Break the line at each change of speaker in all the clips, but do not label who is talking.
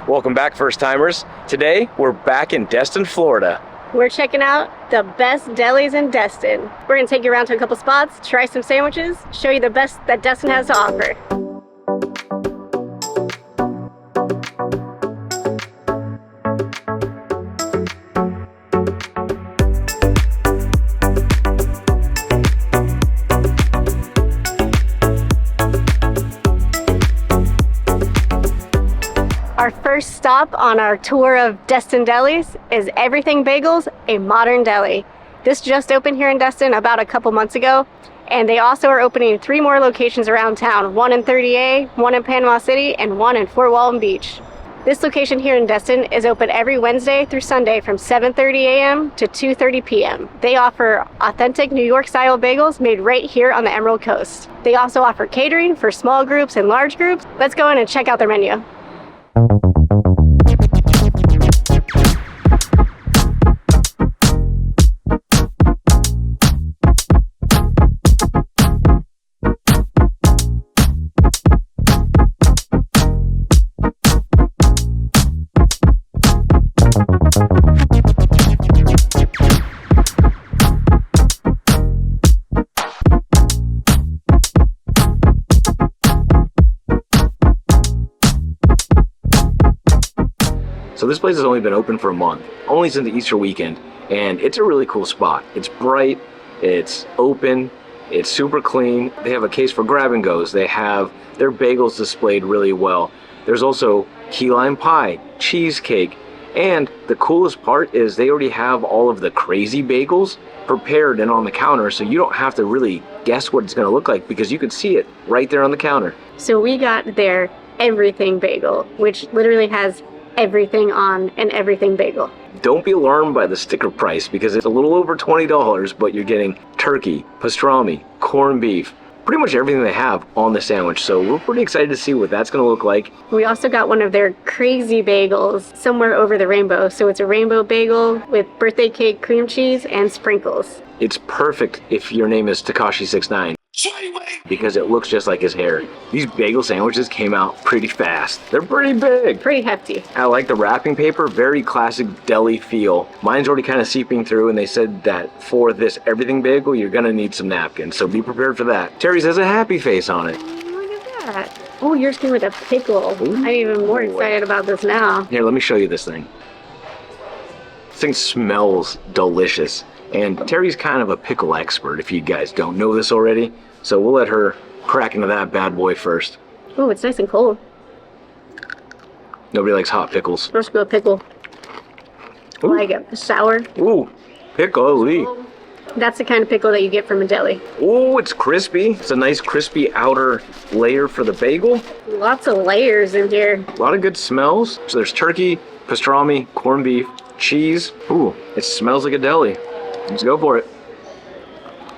Welcome back, first timers. Today, we're back in Destin, Florida.
We're checking out the best delis in Destin. We're gonna take you around to a couple spots, try some sandwiches, show you the best that Destin has to offer. Our first stop on our tour of Destin Delis is Everything Bagels, a modern deli. This just opened here in Destin about a couple months ago, and they also are opening 3 more locations around town, one in 30A, one in Panama City, and one in Fort Walton Beach. This location here in Destin is open every Wednesday through Sunday from 7:30 a.m. to 2:30 p.m. They offer authentic New York style bagels made right here on the Emerald Coast. They also offer catering for small groups and large groups. Let's go in and check out their menu.
So this place has only been open for a month, only since the Easter weekend, and it's a really cool spot. It's bright, it's open, it's super clean. They have a case for grab and goes. They have their bagels displayed really well. There's also key lime pie, cheesecake, and the coolest part is they already have all of the crazy bagels prepared and on the counter, so you don't have to really guess what it's gonna look like because you can see it right there on the counter.
So we got their Everything Bagel, which literally has everything on an Everything Bagel.
Don't be alarmed by the sticker price because it's a little over $20, but you're getting turkey, pastrami, corned beef, pretty much everything they have on the sandwich. So we're pretty excited to see what that's gonna look like.
We also got one of their crazy bagels, Somewhere Over the Rainbow. So it's a rainbow bagel with birthday cake, cream cheese, and sprinkles.
It's perfect if your name is Tekashi69. Because it looks just like his hair. These bagel sandwiches came out pretty fast. They're pretty big.
Pretty hefty.
I like the wrapping paper, very classic deli feel. Mine's already kind of seeping through, and they said that for this Everything Bagel, you're gonna need some napkins, so be prepared for that. Terry's has a happy face on it.
Look at that. Oh, yours came with a pickle. Ooh. I'm even more excited about this now.
Here, let me show you this thing. This thing smells delicious. And Terry's kind of a pickle expert, if you guys don't know this already. So we'll let her crack into that bad boy first.
Oh, it's nice and cold.
Nobody likes hot pickles.
Let's go pickle.
Ooh.
Like it. Sour.
Ooh, pickle-y.
That's the kind of pickle that you get from a deli.
Ooh, it's crispy. It's a nice crispy outer layer for the bagel.
Lots of layers in here.
A lot of good smells. So there's turkey, pastrami, corned beef, cheese. Ooh, it smells like a deli. Let's go for it.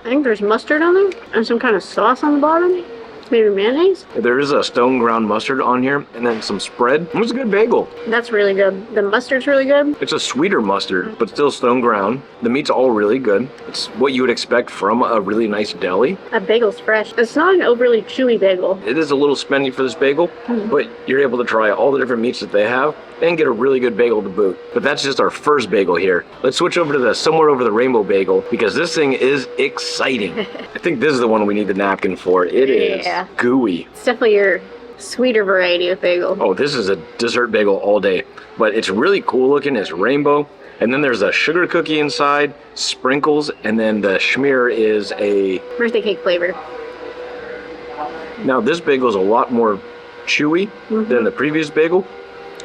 I think there's mustard on there and some kind of sauce on the bottom. Maybe mayonnaise?
There is a stone ground mustard on here and then some spread. It was a good bagel.
That's really good. The mustard's really good.
It's a sweeter mustard, but still stone ground. The meat's all really good. It's what you would expect from a really nice deli.
That bagel's fresh. It's not an overly chewy bagel.
It is a little spendy for this bagel, but you're able to try all the different meats that they have and get a really good bagel to boot. But that's just our first bagel here. Let's switch over to the Somewhere Over the Rainbow bagel because this thing is exciting. I think this is the one we need the napkin for. It is gooey.
It's definitely your sweeter variety of bagel.
Oh, this is a dessert bagel all day, but it's really cool looking. It's rainbow. And then there's a sugar cookie inside, sprinkles, and then the schmear is a
birthday cake flavor.
Now this bagel is a lot more chewy than the previous bagel,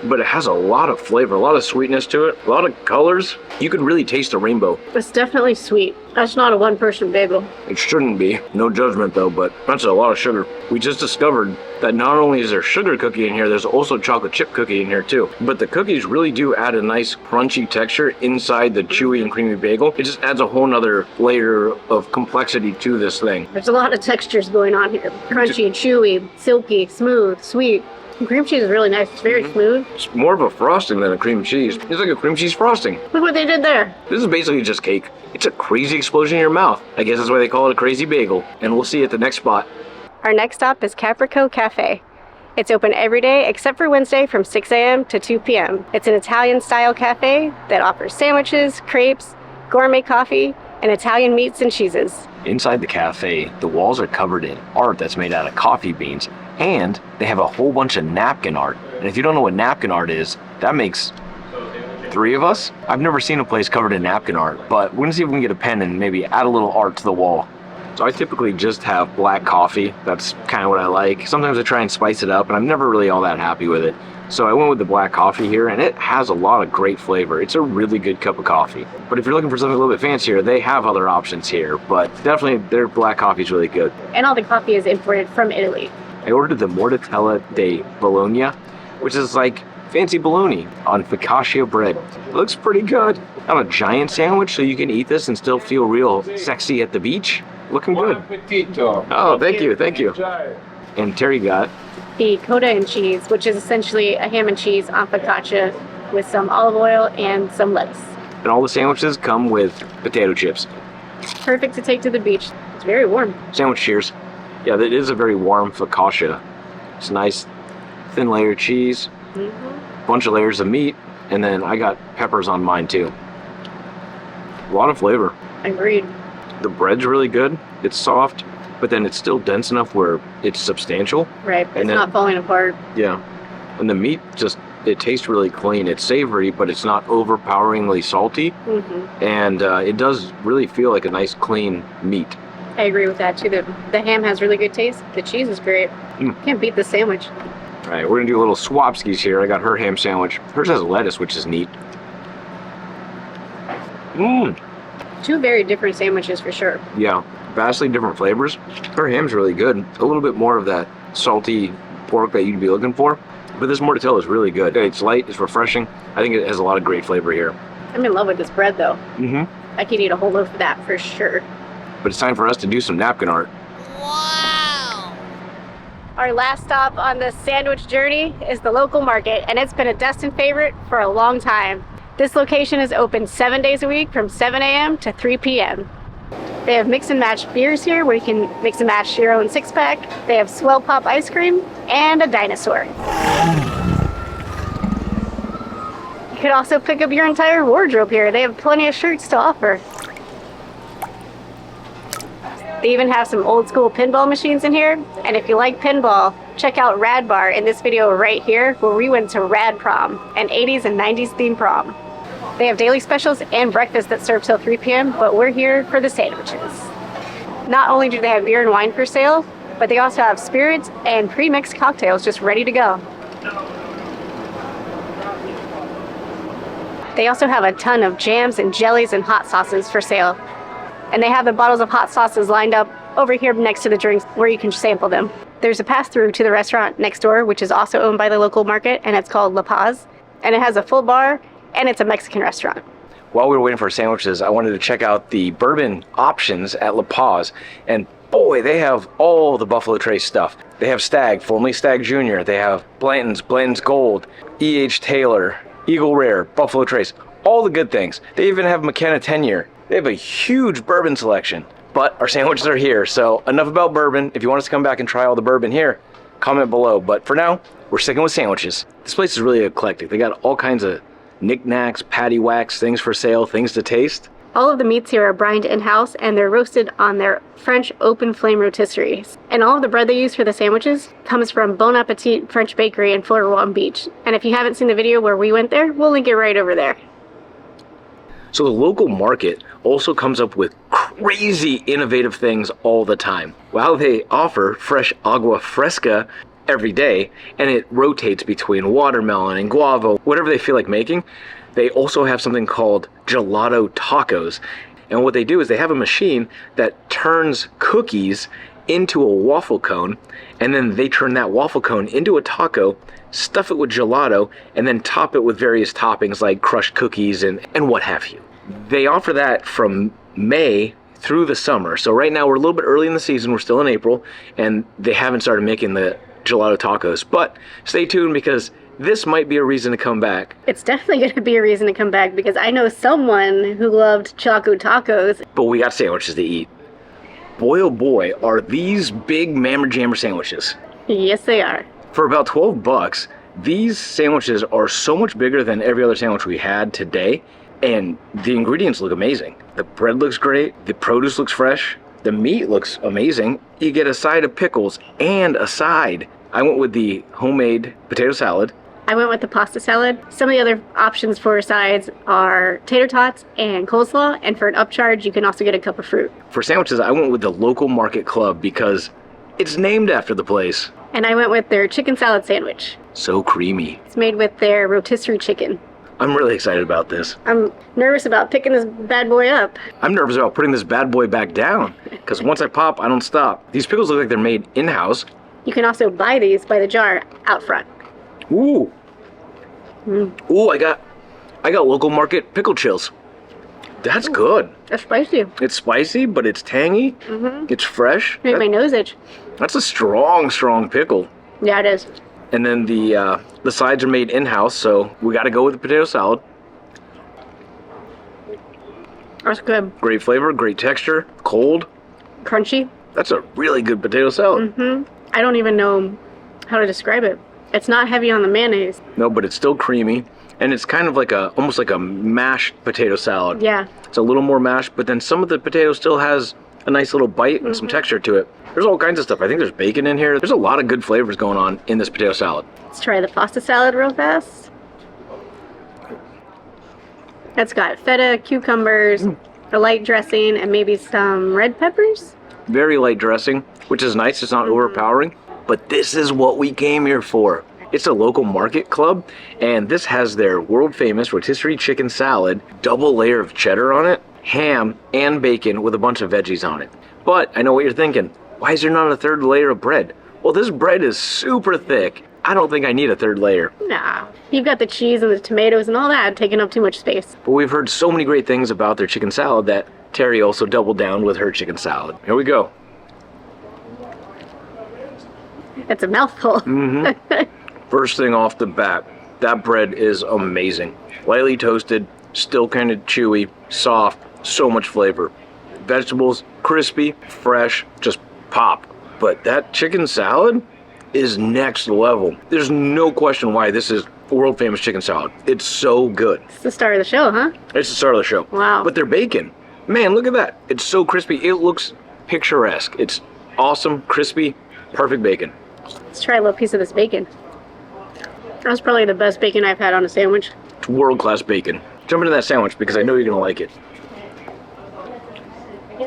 but it has a lot of flavor, a lot of sweetness to it, a lot of colors. You could really taste the rainbow.
It's definitely sweet. That's not a one-person bagel.
It shouldn't be. No judgment though, but that's a lot of sugar. We just discovered that not only is there sugar cookie in here, there's also chocolate chip cookie in here too. But the cookies really do add a nice crunchy texture inside the chewy and creamy bagel. It just adds a whole nother layer of complexity to this thing.
There's a lot of textures going on here. Crunchy, chewy, silky, smooth, sweet. The cream cheese is really nice. It's very smooth.
It's more of a frosting than a cream cheese. It's like a cream cheese frosting.
Look what they did there.
This is basically just cake. It's a crazy explosion in your mouth. I guess that's why they call it a crazy bagel. And we'll see you at the next spot.
Our next stop is Capriccio Cafe. It's open every day except for Wednesday from 6 a.m. to 2 p.m. It's an Italian-style cafe that offers sandwiches, crepes, gourmet coffee, and Italian meats and cheeses.
Inside the cafe, the walls are covered in art that's made out of coffee beans, and they have a whole bunch of napkin art. And if you don't know what napkin art is, that makes 3 of us. I've never seen a place covered in napkin art, but we're gonna see if we can get a pen and maybe add a little art to the wall. So I typically just have black coffee. That's kind of what I like. Sometimes I try and spice it up, and I'm never really all that happy with it. So I went with the black coffee here, and it has a lot of great flavor. It's a really good cup of coffee. But if you're looking for something a little bit fancier, they have other options here. But definitely their black coffee is really good.
And all the coffee is imported from Italy.
I ordered the Mortadella di Bologna, which is like fancy bologna on focaccia bread. It looks pretty good. Not a giant sandwich, so you can eat this and still feel real sexy at the beach. Looking good. Oh, thank you. And Terry got
the coda and cheese, which is essentially a ham and cheese on focaccia with some olive oil and some lettuce.
And all the sandwiches come with potato chips.
Perfect to take to the beach. It's very warm.
Sandwich cheers. Yeah, that is a very warm focaccia. It's nice, thin layer of cheese, bunch of layers of meat, and then I got peppers on mine too. A lot of flavor.
Agreed.
The bread's really good. It's soft, but then it's still dense enough where it's substantial.
Right, it's not falling apart.
Yeah. And the meat just, it tastes really clean. It's savory, but it's not overpoweringly salty. And it does really feel like a nice, clean meat.
I agree with that too. The ham has really good taste. The cheese is great. Can't beat the sandwich.
All right, we're gonna do a little swapskis here. I got her ham sandwich. Hers has lettuce, which is neat.
Two very different sandwiches for sure.
Yeah, vastly different flavors. Her ham's really good. A little bit more of that salty pork that you'd be looking for. But this mortadella is really good. It's light, it's refreshing. I think it has a lot of great flavor here.
I'm in love with this bread though. I could eat a whole loaf of that for sure.
But it's time for us to do some napkin art.
Wow! Our last stop on this sandwich journey is the local market, and it's been a Destin favorite for a long time. This location is open 7 days a week from 7 a.m. to 3 p.m. They have mix and match beers here where you can mix and match your own 6-pack. They have Swell Pop ice cream and a dinosaur. You could also pick up your entire wardrobe here. They have plenty of shirts to offer. They even have some old school pinball machines in here. And if you like pinball, check out Rad Bar in this video right here where we went to Rad Prom, an 80s and 90s themed prom. They have daily specials and breakfast that serve till 3 p.m., but we're here for the sandwiches. Not only do they have beer and wine for sale, but they also have spirits and pre-mixed cocktails just ready to go. They also have a ton of jams and jellies and hot sauces for sale. And they have the bottles of hot sauces lined up over here next to the drinks where you can sample them. There's a pass-through to the restaurant next door, which is also owned by the local market, and it's called La Paz. And it has a full bar, and it's a Mexican restaurant.
While we were waiting for sandwiches, I wanted to check out the bourbon options at La Paz. And boy, they have all the Buffalo Trace stuff. They have Stag, formerly Stag Jr. They have Blanton's Gold, E.H. Taylor, Eagle Rare, Buffalo Trace, all the good things. They even have McKenna 10-year. They have a huge bourbon selection. But our sandwiches are here, so enough about bourbon. If you want us to come back and try all the bourbon here, comment below. But for now, we're sticking with sandwiches. This place is really eclectic. They got all kinds of knickknacks, patty wax, things for sale, things to taste.
All of the meats here are brined in-house, and they're roasted on their French open flame rotisseries. And all of the bread they use for the sandwiches comes from Bon Appetit French Bakery in Florida Long Beach. And if you haven't seen the video where we went there, we'll link it right over there.
So the local market also comes up with crazy innovative things all the time. While they offer fresh agua fresca every day, and it rotates between watermelon and guava, whatever they feel like making, they also have something called gelato tacos. And what they do is they have a machine that turns cookies into a waffle cone, and then they turn that waffle cone into a taco, stuff it with gelato, and then top it with various toppings like crushed cookies and what have you. They offer that from May through the summer. So right now we're a little bit early in the season, we're still in April, and they haven't started making the gelato tacos. But stay tuned because this might be a reason to come back.
It's definitely going to be a reason to come back because I know someone who loved Choco Tacos.
But we got sandwiches to eat. Boy, oh boy, are these big Mammer Jammer sandwiches.
Yes, they are.
For about 12 bucks, these sandwiches are so much bigger than every other sandwich we had today, and the ingredients look amazing. The bread looks great, the produce looks fresh, the meat looks amazing. You get a side of pickles and a side. I went with the homemade potato salad.
I went with the pasta salad. Some of the other options for sides are tater tots and coleslaw, and for an upcharge, you can also get a cup of fruit.
For sandwiches, I went with the local market club because it's named after the place.
And I went with their chicken salad sandwich.
So creamy.
It's made with their rotisserie chicken.
I'm really excited about this.
I'm nervous about picking this bad boy up.
I'm nervous about putting this bad boy back down because once I pop, I don't stop. These pickles look like they're made in-house.
You can also buy these by the jar out front.
Ooh. Ooh, I got local market pickle chills. That's good.
They're spicy.
It's spicy, but it's tangy. It's fresh.
Made my nose itch.
That's a strong, strong pickle.
Yeah, it is.
And then the sides are made in-house, so we got to go with the potato salad.
That's good.
Great flavor, great texture, cold.
Crunchy.
That's a really good potato salad.
I don't even know how to describe it. It's not heavy on the mayonnaise.
No, but it's still creamy. And it's kind of like almost like a mashed potato salad.
Yeah.
It's a little more mashed, but then some of the potato still has a nice little bite and some texture to it. There's all kinds of stuff. I think there's bacon in here. There's a lot of good flavors going on in this potato salad.
Let's try the pasta salad real fast. It's got feta, cucumbers, a light dressing, and maybe some red peppers.
Very light dressing, which is nice. It's not overpowering. But this is what we came here for. It's a local market club, and this has their world-famous rotisserie chicken salad, double layer of cheddar on it, ham, and bacon with a bunch of veggies on it. But I know what you're thinking. Why is there not a third layer of bread? Well, this bread is super thick. I don't think I need a third layer.
Nah. You've got the cheese and the tomatoes and all that taking up too much space.
But we've heard so many great things about their chicken salad that Terry also doubled down with her chicken salad. Here we go.
It's a mouthful.
First thing off the bat, that bread is amazing. Lightly toasted, still kind of chewy, soft, so much flavor. Vegetables, crispy, fresh, just pop. But that chicken salad is next level. There's no question why this is world famous chicken salad. It's so good.
It's the star of the show, huh?
It's the start of the show.
Wow.
But their bacon, man, look at that. It's so crispy. It looks picturesque. It's awesome, crispy, perfect bacon.
Let's try a little piece of this bacon. That's probably the best bacon I've had on a sandwich.
It's world-class bacon. Jump into that sandwich because I know you're gonna like it.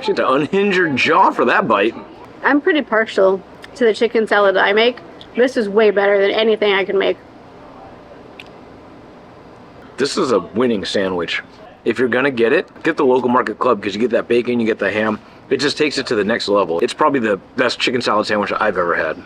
She had to unhinge her jaw for that bite.
I'm pretty partial to the chicken salad that I make. This is way better than anything I can make.
This is a winning sandwich. If you're gonna get it, get the local market club because you get that bacon, you get the ham. It just takes it to the next level. It's probably the best chicken salad sandwich I've ever had.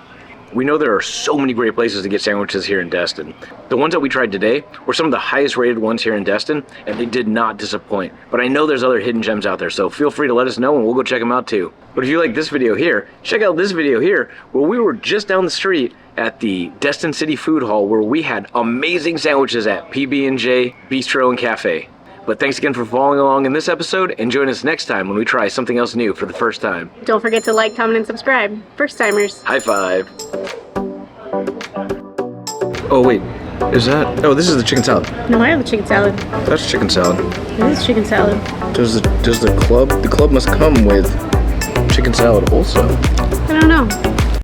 We know there are so many great places to get sandwiches here in Destin. The ones that we tried today were some of the highest rated ones here in Destin, and they did not disappoint. But I know there's other hidden gems out there, so feel free to let us know and we'll go check them out too. But if you like this video here, check out this video here where we were just down the street at the Destin City Food Hall where we had amazing sandwiches at PB&J Bistro and Cafe. But thanks again for following along in this episode, and join us next time when we try something else new for the first time.
Don't forget to like, comment, and subscribe. First timers.
High five. Oh wait, is that? Oh, this is the chicken salad.
No, I have the chicken salad.
That's chicken salad.
This is chicken salad.
Does the club? The club must come with chicken salad also.
I don't know.